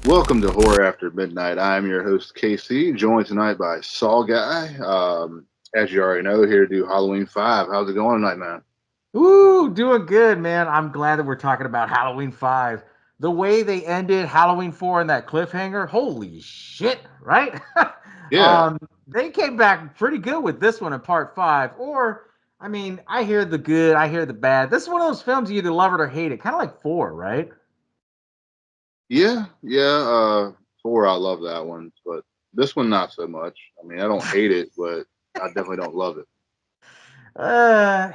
Welcome to Horror After Midnight. I'm your host, Casey, joined tonight by SaWGuy. As you already know, here to do Halloween 5. How's it going tonight, man? Ooh, doing good, man. I'm glad that we're talking about Halloween 5. The way they ended Halloween 4 in that cliffhanger, holy shit, right? Yeah, They came back pretty good with this one in part 5. Or, I mean, I hear the good, I hear the bad. This is one of those films you either love it or hate it, kind of like 4, right? yeah. 4, I love that one, but this one, not so much. I mean, I don't hate it, but I definitely don't love it.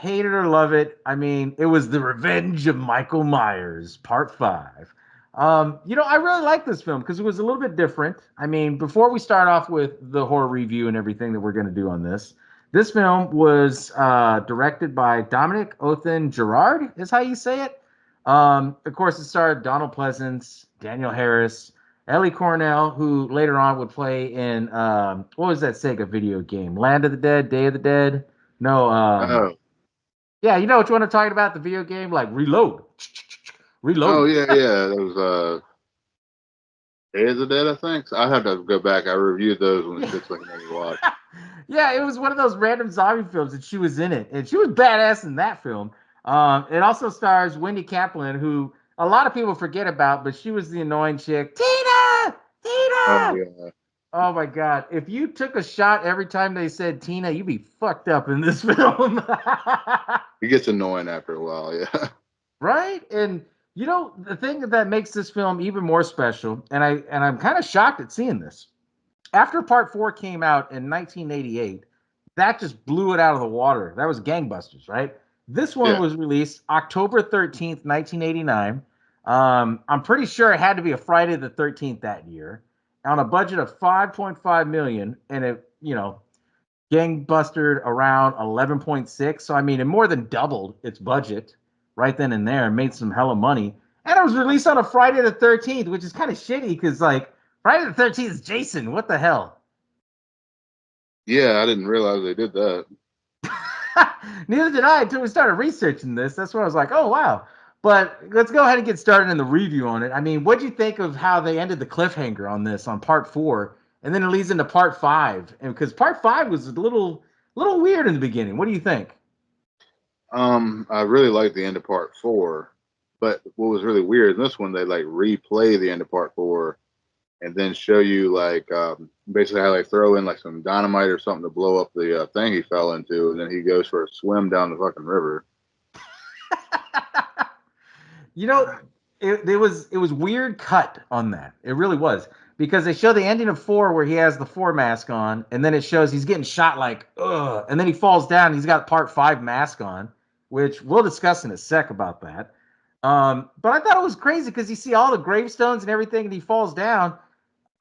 Hate it or love it. I mean, it was The Revenge of Michael Myers, part 5. I really like this film because it was a little bit different. I mean, before we start off with the horror review and everything that we're going to do on this film was directed by Dominic Othen Gerard, is how you say it. Of course, it starred Donald Pleasance, Daniel Harris, Ellie Cornell, who later on would play in what was that Sega video game? Land of the Dead, Day of the Dead. No, Oh, yeah, you know what you want to talk about the video game, like Reload, oh Reloaded. yeah. Those Day of the Dead, I think. So I have to go back. I reviewed those when the Yeah, shit's like another watch. yeah, it was one of those random zombie films, and she was in it, and she was badass in that film. It also stars Wendy Kaplan, who a lot of people forget about, but she was the annoying chick, Tina, Oh Tina. yeah, Oh my god, if you took a shot every time they said Tina, you'd be fucked up in this film. it gets annoying after a while. Yeah, Right? And the thing that makes this film even more special, and I'm kind of shocked at seeing this. After part 4 came out in 1988, that just blew it out of the water. That was gangbusters, right? This one yeah. was released October 13th, 1989. I'm pretty sure it had to be a Friday the 13th that year on a budget of 5.5 million, and it gangbustered around 11.6. So I mean, it more than doubled its budget right then and there and made some hella money. And it was released on a Friday the 13th, which is kind of shitty because like Friday the 13th is Jason. What the hell? Yeah, I didn't realize they did that. Neither did I until we started researching this. That's when I was like, oh wow. But let's go ahead and get started in the review on it. I mean, what'd you think of how they ended the cliffhanger on this on part 4, and then it leads into part 5? And because part 5 was a little weird in the beginning. What do you think? I really liked the end of part 4, but what was really weird in this one, they like replay the end of part 4 and then show you like basically how they throw in like some dynamite or something to blow up the thing he fell into, and then he goes for a swim down the fucking river. You know, it was weird cut on that. It really was because they show the ending of 4 where he has the 4 mask on, and then it shows he's getting shot like ugh, and then he falls down. He's got part 5 mask on, which we'll discuss in a sec about that. But I thought it was crazy because you see all the gravestones and everything, and he falls down.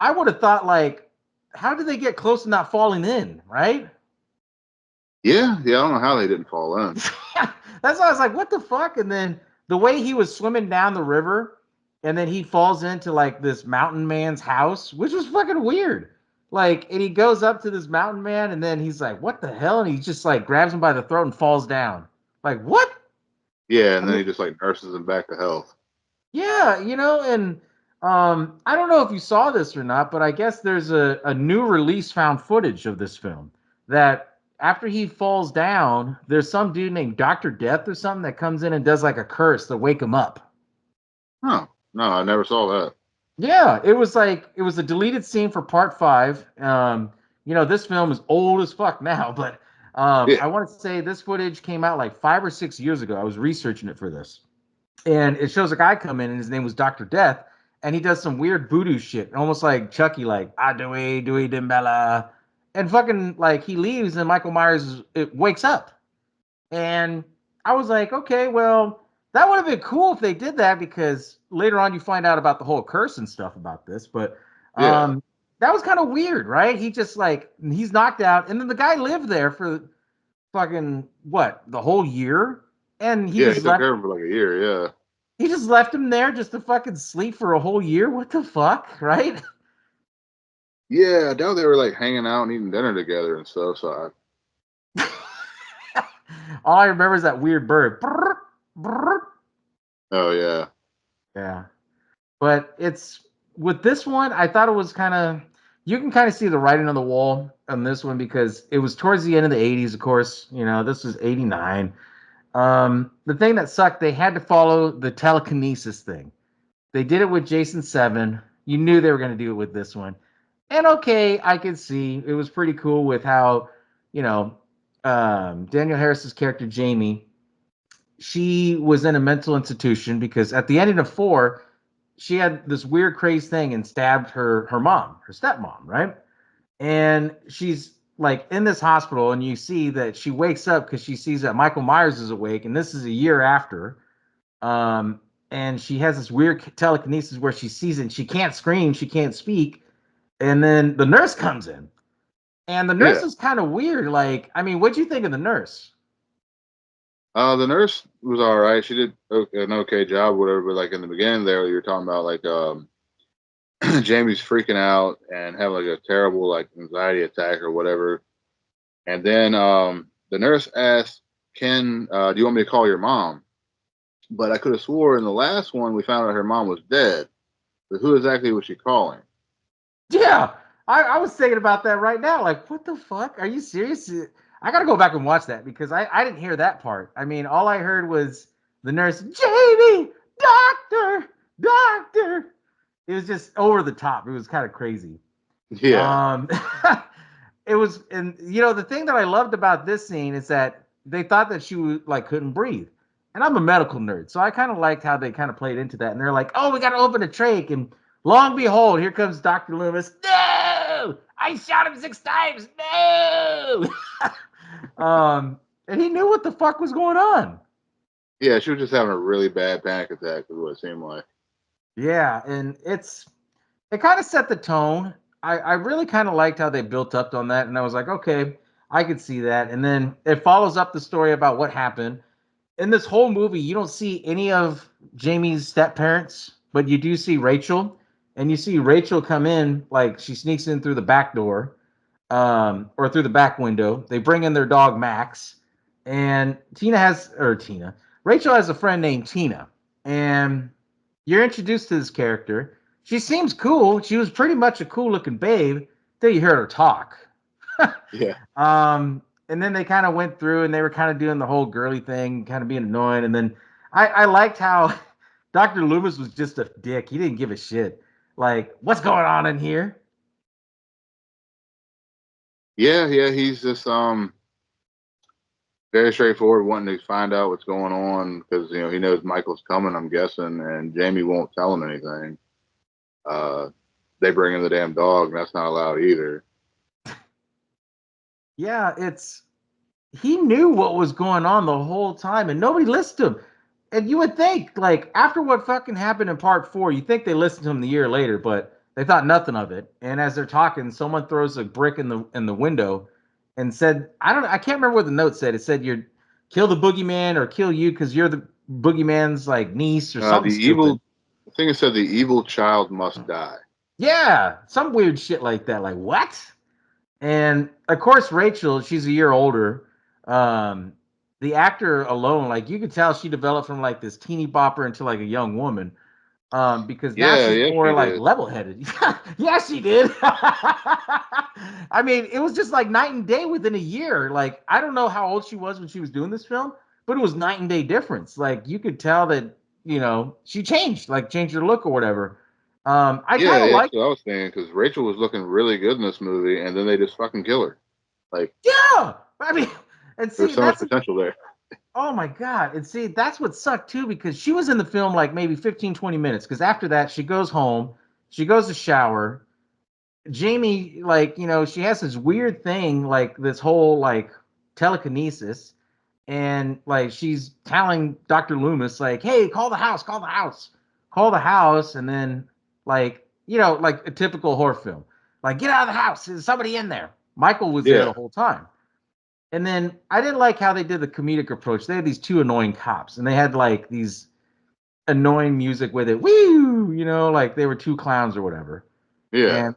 I would have thought like, how did they get close to not falling in, right? Yeah. I don't know how they didn't fall in. That's why I was like, what the fuck? And then the way he was swimming down the river, and then he falls into like this mountain man's house, which was fucking weird. Like, and he goes up to this mountain man, and then he's like, what the hell? And he just like grabs him by the throat and falls down. Like, what? Yeah, I and then mean, he just like nurses him back to health. yeah, and I don't know if you saw this or not, but I guess there's a new release found footage of this film that after he falls down, there's some dude named Dr. Death or something that comes in and does like a curse to wake him up. Huh? No, I never saw that. Yeah, it was a deleted scene for part 5. This film is old as fuck now, but Yeah. I want to say this footage came out like 5 or 6 years ago. I was researching it for this. And it shows a guy come in, and his name was Dr. Death, and he does some weird voodoo shit, almost like Chucky, like Adui Dimbella, and fucking like he leaves, and Michael Myers it wakes up, and I was like, okay, well, that would have been cool if they did that because later on you find out about the whole curse and stuff about this, but Yeah. that was kind of weird, right? He just like he's knocked out, and then the guy lived there for fucking what the whole year, and he Yeah, he just took left care of him for like a year. Yeah. he just left him there just to fucking sleep for a whole year. What the fuck, right? Yeah, I doubt they were like hanging out and eating dinner together and stuff. So All I remember is that weird bird. Brrr, brrr. oh yeah. Yeah, but it's with this one, I thought it was kind of, you can kind of see the writing on the wall on this one because it was towards the end of the 80s, of course. This was 89. The thing that sucked, they had to follow the telekinesis thing. They did it with Jason 7. You knew they were going to do it with this one. And okay, I could see it was pretty cool with how, you know, Daniel Harris's character, Jamie, she was in a mental institution because at the ending of 4, she had this weird crazy thing and stabbed her mom, her stepmom, right? And she's like in this hospital, and you see that she wakes up because she sees that Michael Myers is awake, and this is a year after. Um, and she has this weird telekinesis where she sees it, and she can't scream, she can't speak, and then the nurse comes in, and the nurse Yeah. is kind of weird. Like, I mean, what'd you think of the nurse? The nurse was all right. She did an okay job, whatever. But like in the beginning, there you're talking about like Jamie's freaking out and having like a terrible like anxiety attack or whatever. And then the nurse asked, "Ken, do you want me to call your mom?" But I could have swore in the last one we found out her mom was dead. But who exactly was she calling? Yeah, I was thinking about that right now. Like, what the fuck? Are you serious? I got to go back and watch that because I didn't hear that part. I mean, all I heard was the nurse, Jamie, doctor, doctor. It was just over the top. It was kind of crazy. Yeah, Um, it was, and the thing that I loved about this scene is that they thought that she was like couldn't breathe, and I'm a medical nerd, so I kind of liked how they kind of played into that. And they're like, "Oh, we got to open a trach," and lo and behold, here comes Doctor Loomis. No, I shot him 6 times. No, and he knew what the fuck was going on. yeah. She was just having a really bad panic attack, is what it seemed like. Yeah, and it kind of set the tone. I really kind of liked how they built up on that, and I was like, okay, I could see that. And then it follows up the story about what happened in this whole movie. You don't see any of Jamie's step parents, but you do see Rachel, and you see Rachel come in like she sneaks in through the back door, or through the back window. They bring in their dog Max, and Rachel has a friend named Tina, and you're introduced to this character. She seems cool. She was pretty much a cool looking babe till you heard her talk. Yeah, And then they kind of went through and they were kind of doing the whole girly thing, kind of being annoying. And then I liked how Dr. Loomis was just a dick. He didn't give a shit. Like, what's going on in here? yeah. He's just very straightforward, wanting to find out what's going on because he knows Michael's coming. I'm guessing, and Jamie won't tell him anything. Uh, they bring in the damn dog, and that's not allowed either. Yeah, he knew what was going on the whole time and nobody listened to him. And you would think, like, after what fucking happened in part 4, you think they listened to him the year later, but they thought nothing of it. And as they're talking, someone throws a brick in the window and said, I can't remember what the note said. It said you're kill the boogeyman or kill you because you're the boogeyman's like niece or The something stupid. evil, I think it said the evil child must die. Yeah, some weird shit like that. Like, what? And of course, Rachel, she's a year older. Um, the actor alone, like you could tell she developed from like this teeny bopper into like a young woman. Because now Yeah, she's yeah, more she like did. level headed. Yeah, she did. I mean, it was just like night and day within a year. Like, I don't know how old she was when she was doing this film, but it was night and day difference. Like, you could tell that, she changed, like, changed her look or whatever. I kind Yeah, of yeah, like, that's what I was thinking because Rachel was looking really good in this movie, and then they just fucking kill her. Like yeah. I mean, and there was see, so much potential there. oh my God. And see, that's what sucked too, because she was in the film like maybe 15, 20 minutes. Because after that, she goes home, she goes to shower. Jamie, like, she has this weird thing, like this whole like telekinesis. And like she's telling Dr. Loomis, like, hey, call the house, call the house, call the house. And then, like, like a typical horror film, like, get out of the house. There's somebody in there. Michael was there Yeah, the whole time. And then I didn't like how they did the comedic approach. They had these two annoying cops, and they had like these annoying music with it. Woo! Like they were two clowns or whatever. yeah, And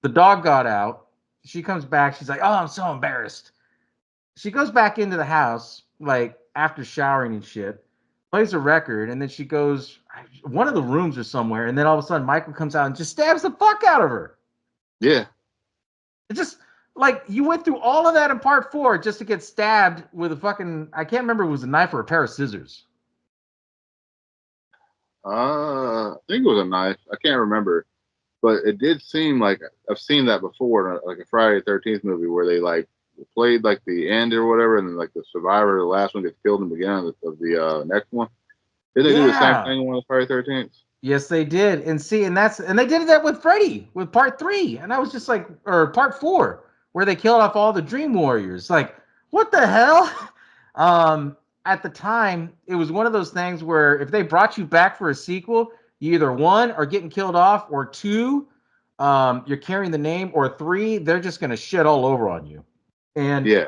the dog got out. She comes back. She's like, "Oh, I'm so embarrassed." She goes back into the house, like after showering and shit, plays a record, and then she goes one of the rooms or somewhere, and then all of a sudden Michael comes out and just stabs the fuck out of her. Yeah. It just like you went through all of that in part 4 just to get stabbed with a fucking, I can't remember if it was a knife or a pair of scissors. I think it was a knife. I can't remember, but it did seem like I've seen that before, in like a Friday the 13th movie where they like played like the end or whatever, and then like the survivor, the last one, gets killed in the beginning of the next one. Did they do the same Yeah. thing on the Friday 13th? Yes, they did. And see, and they did that with Freddy with part 3. And I was just like, or part 4, where they killed off all the Dream Warriors. Like, what the hell? At the time, it was one of those things where if they brought you back for a sequel, you either one are getting killed off, or two, you're carrying the name, or three, they're just gonna shit all over on you. And Yeah.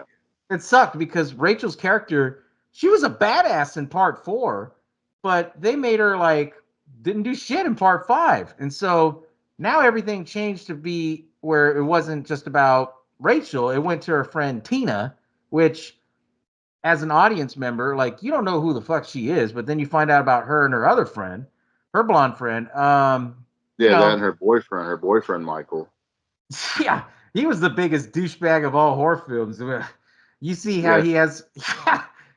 it sucked because Rachel's character, she was a badass in part 4, but they made her like didn't do shit in part 5. And so now everything changed to be where it wasn't just about Rachel, it went to her friend Tina, which as an audience member, like you don't know who the fuck she is, but then you find out about her and her other friend, her blonde friend. You Yeah, that and know, her boyfriend Michael. yeah, he was the biggest douchebag of all horror films. You see how Yeah. he has,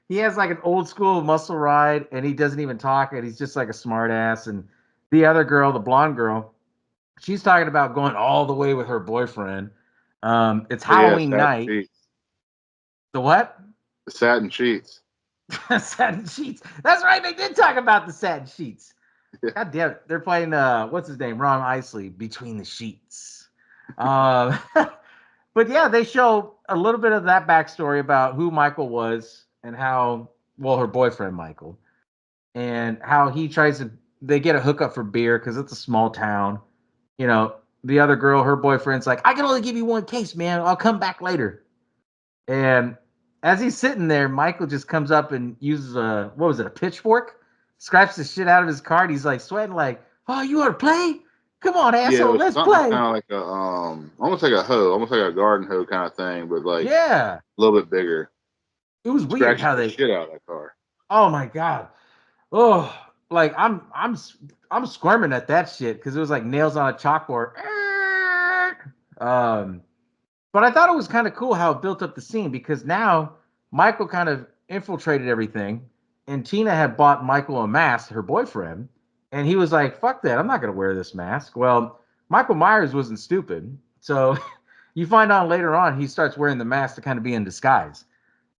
he has like an old school muscle ride, and he doesn't even talk, and he's just like a smart ass. And the other girl, the blonde girl, she's talking about going all the way with her boyfriend. It's Oh yeah, Halloween satin night. sheets. The what? The satin sheets. Satin sheets. That's right. They did talk about the satin sheets. Yeah. God damn it. They're playing what's his name? Ron Isley, Between the Sheets. Uh, but yeah, they show a little bit of that backstory about who Michael was and how, well, her boyfriend Michael, and how he tries to, they get a hookup for beer because it's a small town. You know, the other girl, her boyfriend's like, I can only give you one case, man. I'll come back later. And as he's sitting there, Michael just comes up and uses a, what was it, a pitchfork? Scraps the shit out of his card. He's like sweating, like, oh, you want to play? Come on, Yeah, it asshole, was let's something play. kind of like a almost like a hoe, almost like a garden hoe kind of thing, but like Yeah. a little bit bigger. It was weird Scratched how the they, shit out of that car. oh my God. Oh, like I'm squirming at that shit because it was like nails on a chalkboard. Um, but I thought it was kind of cool how it built up the scene because now Michael kind of infiltrated everything, and Tina had bought Michael a mask, her boyfriend, and he was like, "Fuck that! I'm not gonna wear this mask." Well, Michael Myers wasn't stupid, so you find out later on he starts wearing the mask to kind of be in disguise.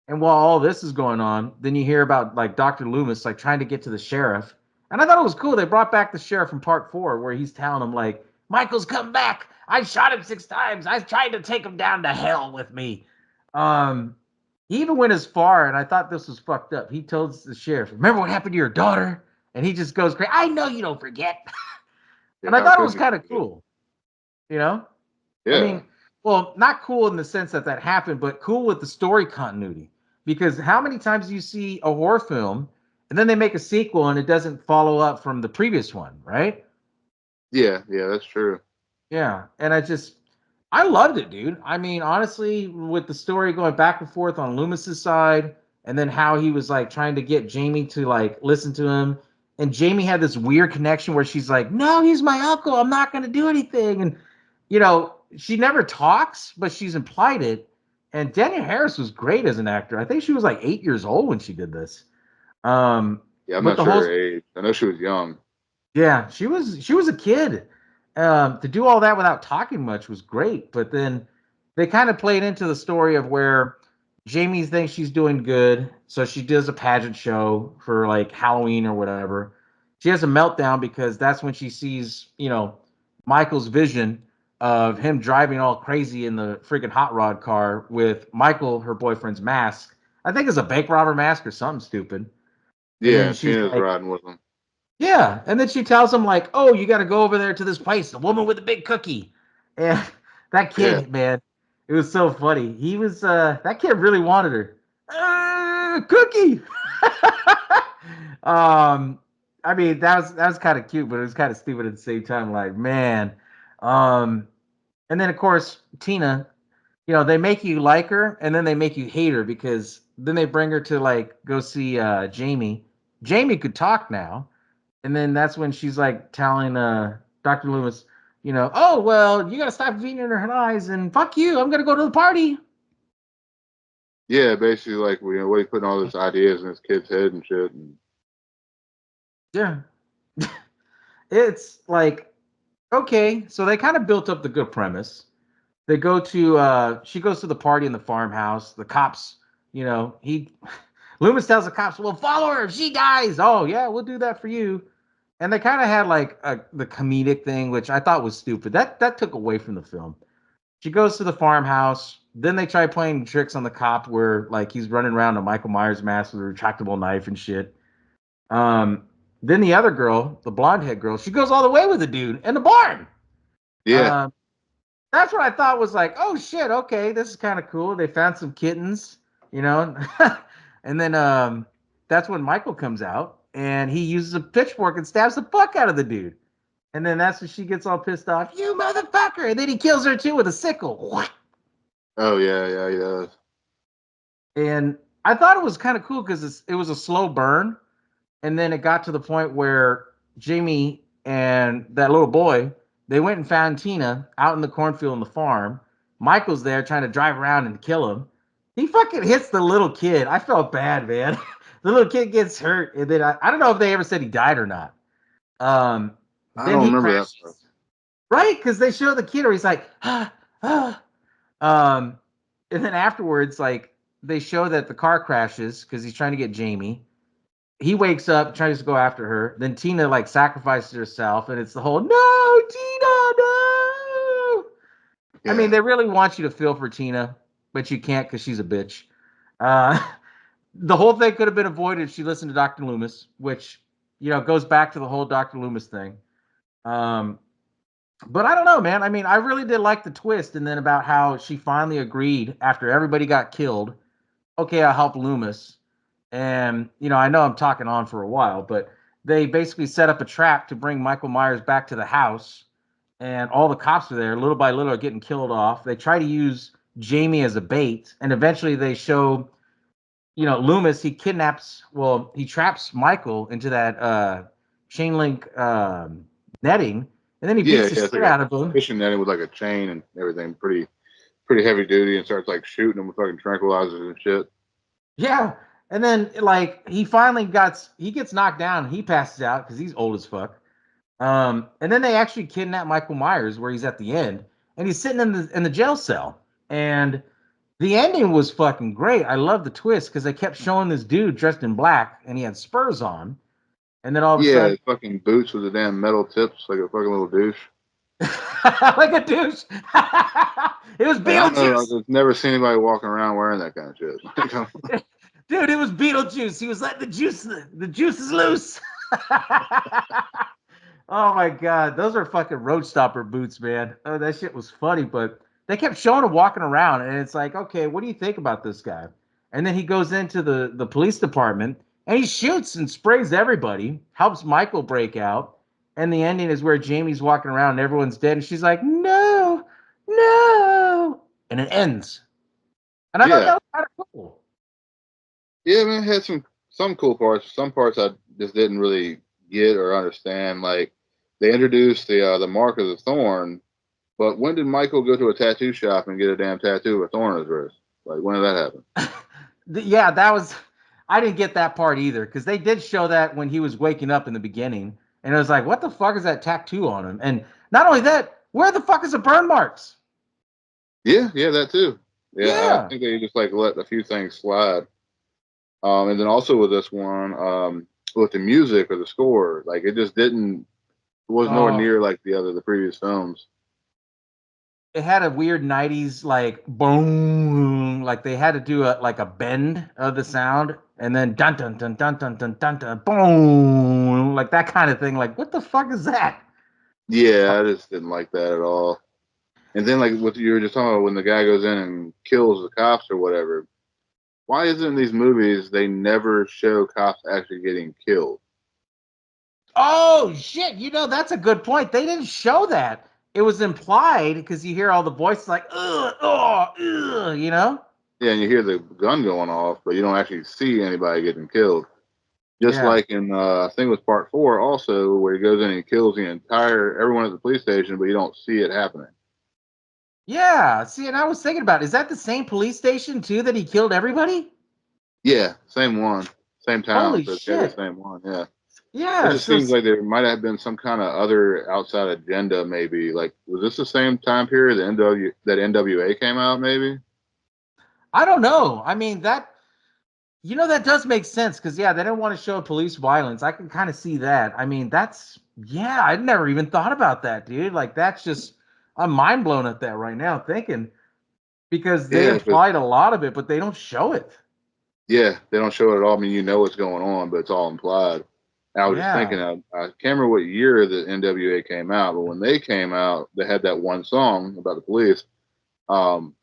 And while all this is going on, then you hear about like Dr. Loomis like trying to get to the sheriff. And I thought it was cool. They brought back the sheriff from part 4 where he's telling him like, Michael's come back. I shot him 6 times. I tried to take him down to hell with me. Um, he even went as far, and I thought this was fucked up. He told the sheriff, remember what happened to your daughter? And he just goes crazy. I know you don't forget. Yeah, And I how thought it could was you kind of forget? cool, you know? I Yeah. mean, well, not cool in the sense that that happened, but cool with the story continuity. Because how many times do you see a horror film and then they make a sequel and it doesn't follow up from the previous one, right? Yeah, yeah, that's true. Yeah, and I loved it, dude. I mean, honestly, with the story going back and forth on Loomis's side, and then how he was like trying to get Jamie to like listen to him, and Jamie had this weird connection where she's like, "No, he's my uncle. I'm not going to do anything," and she never talks, but she's implied it. And Danielle Harris was great as an actor. I think she was like 8 years old when she did this. Um, Yeah, I'm but not the sure whole her age. I know she was young. yeah, she was a kid. To do all that without talking much was great, but then they kind of played into the story of where Jamie thinks she's doing good, so she does a pageant show for like Halloween or whatever. She has a meltdown because that's when she sees, Michael's vision of him driving all crazy in the freaking hot rod car with Michael, her boyfriend's mask. I think it's a bank robber mask or something stupid. And Yeah, then and she's Tina's like, riding with him. yeah, and then she tells him like, "Oh, you got to go over there to this place, the woman with the big cookie." And that Yeah, kid, man, it was so funny. He was that kid really wanted her. Cookie. um, I mean, that was kind of cute, but it was kind of stupid at the same time. Like, man, um, and then of course Tina, they make you like her, and then they make you hate her because then they bring her to like go see Jamie. Jamie could talk now, And then that's when she's like telling Dr. Loomis, oh well, you gotta stop feeding her lies and fuck you, I'm gonna go to the party. Yeah, basically like what he putting all these ideas in his kid's head and shit. And Yeah. It's like, okay, so they kind of built up the good premise. They go to she goes to the party in the farmhouse. The cops, he Loomis tells the cops, "Well, follow her if she dies." Oh yeah, we'll do that for you. And they kind of had like the comedic thing, which I thought was stupid. That took away from the film. She goes to the farmhouse. Then they try playing tricks on the cop, where like he's running around a Michael Myers mask with a retractable knife and shit. Um, then the other girl, the blonde head girl, she goes all the way with the dude in the barn. yeah, Um, that's what I thought was like, oh shit, okay, this is kind of cool. They found some kittens, you know, and then that's when Michael comes out and he uses a pitchfork and stabs the fuck out of the dude. And then that's when she gets all pissed off, you motherfucker, and then he kills her too with a sickle. oh yeah, yeah, he does. And I thought it was kind of cool because it was a slow burn, and then it got to the point where Jamie and that little boy, they went and found Tina out in the cornfield on the farm. Michael's there trying to drive around and kill him. He fucking hits the little kid. I felt bad, man. The little kid gets hurt, and then I don't know if they ever said he died or not. Um, I then don't he remember that part. crashes, right? Because they show the kid, where he's like, ah, ah. Um, and then afterwards, like they show that the car crashes because he's trying to get Jamie. He wakes up, tries to go after her. Then Tina like sacrifices herself, and it's the whole no, Tina, no. I mean, Yeah, they really want you to feel for Tina, but you can't because she's a bitch. Uh, the whole thing could have been avoided if she listened to Dr. Loomis, which goes back to the whole Dr. Loomis thing. Um, but I don't know, man. I mean, I really did like the twist, and then about how she finally agreed after everybody got killed. Okay, I'll help Loomis. And, I know I'm talking on for a while, but they basically set up a trap to bring Michael Myers back to the house. And all the cops are there, little by little, are getting killed off. They try to use Jamie as a bait. And eventually they show, Loomis, he traps Michael into that chain link netting. And then he yeah, beats the yeah. It's shit like a out of him. fishing netting with like a chain and everything, pretty heavy duty, and starts like shooting them with fucking tranquilizers and shit. Yeah. And then like he gets knocked down, he passes out because he's old as fuck. And then they actually kidnap Michael Myers where he's at the end, and he's sitting in the jail cell. And the ending was fucking great. I love the twist because they kept showing this dude dressed in black and he had spurs on, and then all of a Yeah, sudden, his fucking boots with the damn metal tips, like a fucking little douche. like a douche, it was Like I don't know, Beetlejuice, I've never seen anybody walking around wearing that kind of shit. dude. It was Beetlejuice. He was letting the juices loose. Oh my god, those are fucking road stopper boots, man. Oh, that shit was funny, but they kept showing him walking around, and it's like, okay, what do you think about this guy? And then he goes into the police department and he shoots and sprays everybody, helps Michael break out, and the ending is where Jamie's walking around and everyone's dead, and she's like, no, no, and it ends. And I thought Yeah, that was kind of cool. yeah, man, it had some cool parts. Some parts I just didn't really get or understand. Like they introduced the mark of the thorn, but when did Michael go to a tattoo shop and get a damn tattoo of a thorn on his wrist? Like when did that happen? Yeah, that was. I didn't get that part either because they did show that when he was waking up in the beginning, and it was like, what the fuck is that tattoo on him? And not only that, where the fuck is the burn marks? Yeah, yeah, that too. Yeah, I Yeah. think they just like let a few things slide. And then also with this one, with the music or the score, like it just didn't, it was nowhere Oh, near like the previous films. it had a weird '90s like boom, like they had to do a bend of the sound, and then dun dun dun dun dun dun dun dun boom, like that kind of thing. Like, what the fuck is that? Yeah, I just didn't like that at all. And then like what you were just talking about when the guy goes in and kills the cops or whatever. Why isn't in these movies they never show cops actually getting killed? Oh shit! That's a good point. They didn't show that. It was implied because you hear all the voices like ugh, oh, ugh. Yeah, and you hear the gun going off, but you don't actually see anybody getting killed. Just Yeah. like in I think it was part four also, where he goes in and he kills the entire everyone at the police station, but you don't see it happening. Yeah. See, and I was thinking about, is that the same police station too that he killed everybody? Yeah, same one, same town, Holy so it's gotta be the shit. same one. Yeah, it Yeah. just So seems like there might have been some kind of other outside agenda. Maybe like was this the same time period that NWA came out? Maybe. I don't know. I mean, that does make sense because, yeah, they didn't want to show police violence. I can kind of see that. I mean, yeah, I'd never even thought about that, dude. Like, I'm mind blown at that right now thinking because they Yeah, but implied a lot of it, but they don't show it. yeah, they don't show it at all. I mean, you know what's going on, but it's all implied. I was just Yeah. thinking, I can't remember what year the NWA came out, but when they came out, they had that one song about the police, um,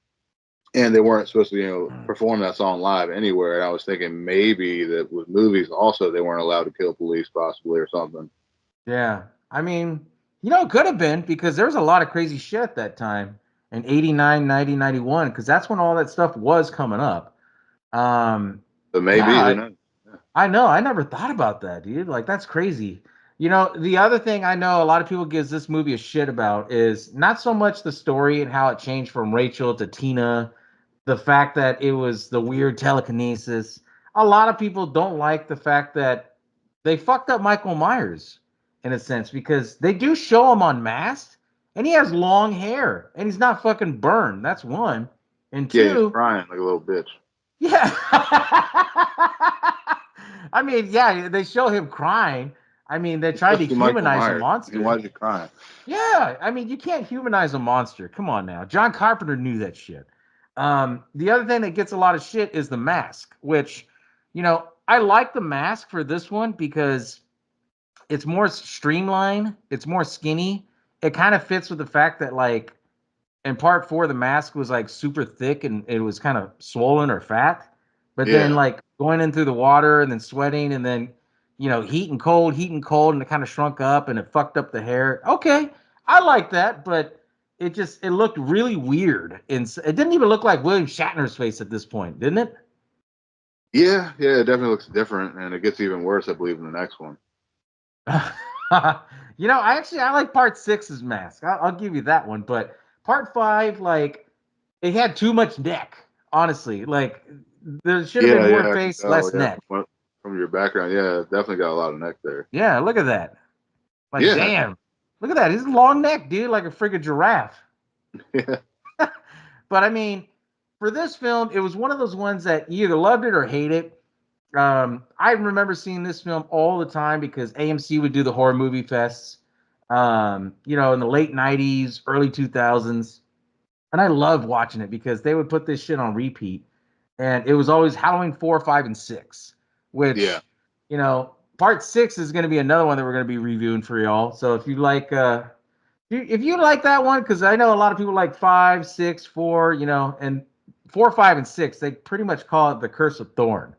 and they weren't supposed to, perform that song live anywhere. And I was thinking maybe that with movies also they weren't allowed to kill police, possibly or something. Yeah. I mean, it could have been because there was a lot of crazy shit at that time in 89, 90, 91, because that's when all that stuff was coming up. Um, But maybe who yeah, knows? Yeah. I know. I never thought about that, dude. Like that's crazy. The other thing I know a lot of people gives this movie a shit about is not so much the story and how it changed from Rachel to Tina, the fact that it was the weird telekinesis. A lot of people don't like the fact that they fucked up Michael Myers in a sense because they do show him on Masked and he has long hair and he's not fucking burned. That's one. And Yeah, he's two, crying like a little bitch. yeah. I mean, yeah, they show him crying. I mean, they It's tried supposed to to be Michael humanize a Myers. I mean, why monster. is he crying? Yeah, I mean, you can't humanize a monster. Come on now. John Carpenter knew that shit. The other thing that gets a lot of shit is the mask, which, I like the mask for this one because it's more streamlined, it's more skinny. It kind of fits with the fact that, like, in part four, the mask was like super thick and it was kind of swollen or fat. But then Yeah, like going in through the water and then sweating and then heat and cold, and it kind of shrunk up and it fucked up the hair. Okay, I like that, but it looked really weird and it didn't even look like William Shatner's face at this point, didn't it? yeah. It definitely looks different, and it gets even worse, I believe, in the next one. I like part six's mask. I'll give you that one, but part five, like, it had too much neck. Honestly, like there should have been more Yeah, I can face, tell. less Yeah, neck. from your background, yeah, definitely got a lot of neck there. Yeah, look at that. Like, Yeah, damn, look at that. He's a long neck, dude, like a friggin' giraffe. yeah, But I mean, for this film, it was one of those ones that you either loved it or hate it. I remember seeing this film all the time because AMC would do the horror movie fests, in the late 90s, early 2000s. And I loved watching it because they would put this shit on repeat. And it was always Halloween 4, 5, and 6, yeah, which, part 6 is going to be another one that we're going to be reviewing for y'all. So if you like, if you like that one, because I know a lot of people like 5, 6, 4, and 4, 5, and 6, they pretty much call it the Curse of Thorn.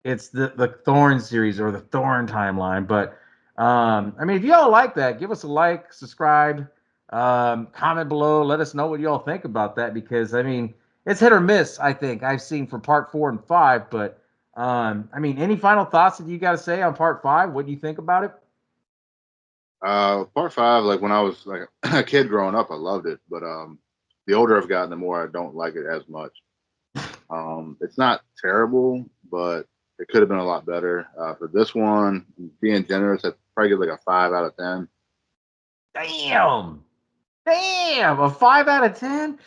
It's the Thorn series or the Thorn timeline. But I mean, if y'all like that, give us a like, subscribe, comment below. Let us know what y'all think about that because I mean, it's hit or miss. I think I've seen for part 4 and 5. But I mean, any final thoughts that you got to say on part 5? What do you think about it? Part five, like when I was like a kid growing up, I loved it, but the older I've gotten, the more I don't like it as much. It's not terrible, but it could have been a lot better. For this one, being generous, I'd probably give like a 5 out of 10. Damn, damn, a 5 out of 10.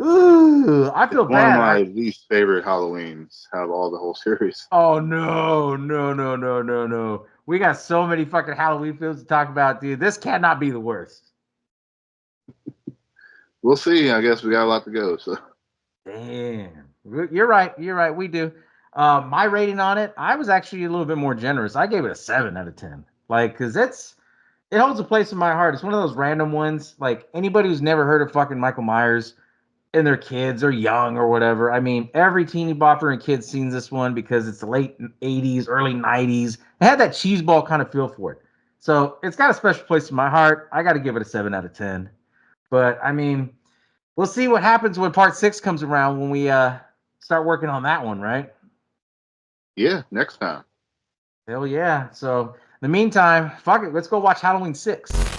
Ooh, I It's feel one of bad. my least favorite Halloweens out of all the whole series. Oh no, no, no, no, no, no. We got so many fucking Halloween films to talk about, dude. This cannot be the worst. We'll see. I guess we got a lot to go. So Damn. You're right. You're right. We do. My rating on it, I was actually a little bit more generous. I gave it a 7 out of 10. Like, because it holds a place in my heart. It's one of those random ones. Like anybody who's never heard of fucking Michael Myers and their kids or young or whatever. I mean, every teeny bopper and kid seen this one because it's the late 80s, early 90s. It had that cheeseball kind of feel for it. So it's got a special place in my heart. I got to give it a 7 out of 10. But I mean, we'll see what happens when part 6 comes around when we start working on that one, right? yeah, next time. Hell yeah. So in the meantime, fuck it. Let's go watch Halloween 6.